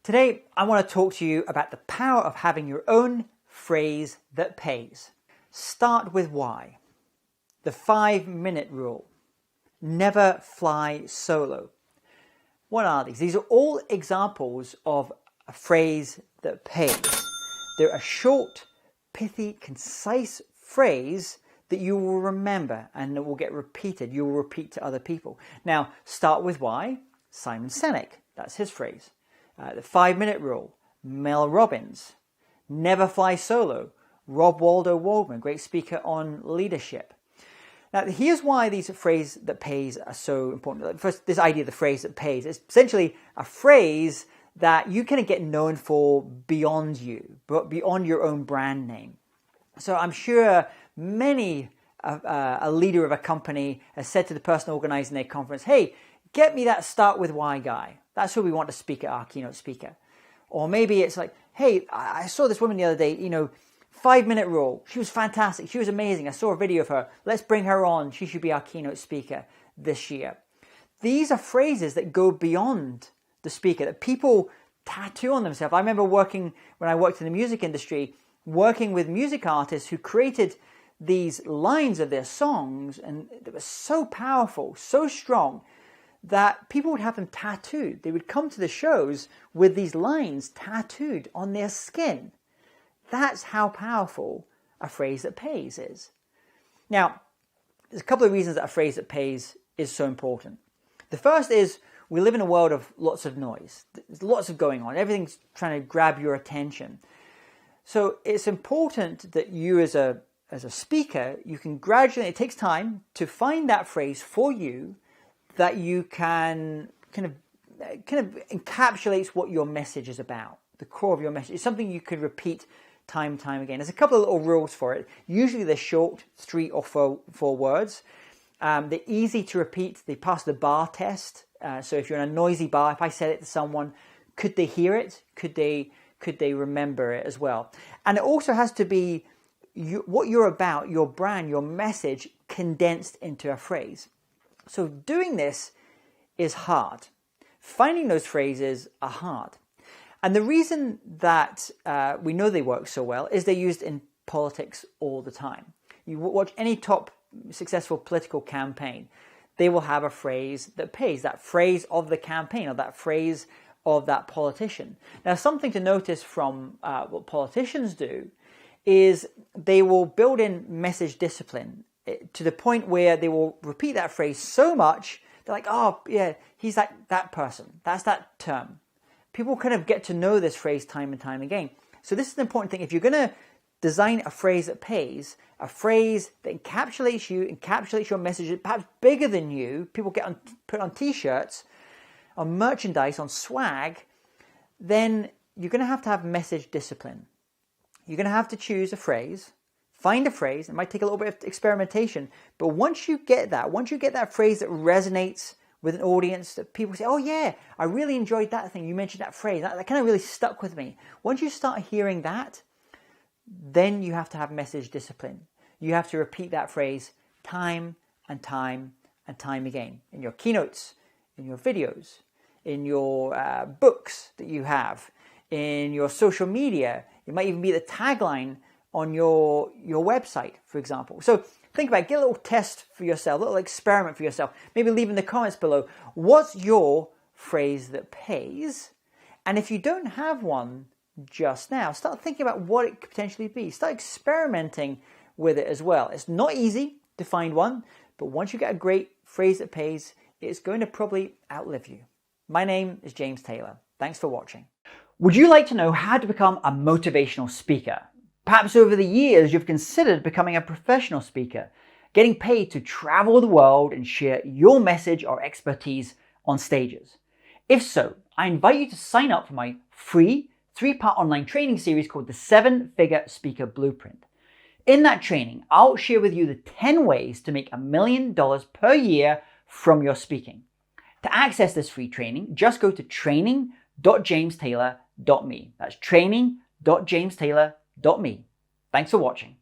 Today, I want to talk to you about the power of having your own phrase that pays. Start with why. The 5-minute rule. Never fly solo. What are these? These are all examples of a phrase that pays. They're a short, pithy, concise phrase that you will remember and that will get repeated. You will repeat to other people. Now, start with why. Simon Sinek, that's his phrase. The 5-minute rule, Mel Robbins. Never fly solo, Rob Waldo Waldman, great speaker on leadership. Now, here's why these phrase that pays are so important. First, this idea of the phrase that pays is essentially a phrase that you can get known for beyond you, but beyond your own brand name. So I'm sure many a leader of a company has said to the person organizing their conference, hey, get me that start with why guy. That's who we want to speak at our keynote speaker. Or maybe it's like, hey, I saw this woman the other day, 5-minute rule. She was fantastic. She was amazing. I saw a video of her. Let's bring her on. She should be our keynote speaker this year. These are phrases that go beyond the speaker, that people tattoo on themselves. I remember when I worked in the music industry, working with music artists who created these lines of their songs, and they were so powerful, so strong, that people would have them tattooed. They would come to the shows with these lines tattooed on their skin. That's how powerful a phrase that pays is. Now, there's a couple of reasons that a phrase that pays is so important. The first is we live in a world of lots of noise. There's lots of going on. Everything's trying to grab your attention. So it's important that you as a speaker, you can gradually, it takes time to find that phrase for you that you can kind of encapsulates what your message is about, the core of your message. It's something you could repeat time and time again. There's a couple of little rules for it. Usually they're short, 3 or 4 words. They're easy to repeat. They pass the bar test. So if you're in a noisy bar, if I said it to someone, could they hear it? Could they remember it as well? And it also has to be what you're about, your brand, your message condensed into a phrase. So doing this is hard. Finding those phrases are hard. And the reason that we know they work so well is they're used in politics all the time. You watch any top successful political campaign, they will have a phrase that pays, that phrase of the campaign or that phrase of that politician. Now, something to notice from what politicians do is they will build in message discipline to the point where they will repeat that phrase so much, they're like, oh, yeah, he's that person. That's that term. People kind of get to know this phrase time and time again. So this is an important thing. If you're going to design a phrase that pays, a phrase that encapsulates you, encapsulates your message, perhaps bigger than you, people put on t-shirts, on merchandise, on swag, then you're going to have message discipline. You're going to have to choose a phrase, find a phrase. It might take a little bit of experimentation, but once you get that phrase that resonates with an audience, that people say, oh yeah, I really enjoyed that thing. You mentioned that phrase. That kind of really stuck with me. Once you start hearing that, then you have to have message discipline. You have to repeat that phrase time and time and time again in your keynotes, in your videos, in your books that you have, in your social media. It might even be the tagline on your website, for example. So think about it. Get a little test for yourself, a little experiment for yourself. Maybe leave in the comments below, what's your phrase that pays? And if you don't have one just now, start thinking about what it could potentially be. Start experimenting with it as well. It's not easy to find one, but once you get a great phrase that pays, it's going to probably outlive you. My name is James Taylor. Thanks for watching. Would you like to know how to become a motivational speaker? Perhaps over the years you've considered becoming a professional speaker, getting paid to travel the world and share your message or expertise on stages. If so, I invite you to sign up for my free 3-part online training series called the 7-Figure Speaker Blueprint. In that training, I'll share with you the 10 ways to make $1 million per year from your speaking. To access this free training, just go to training.jamestaylor.me. That's training.jamestaylor.me. Thanks for watching.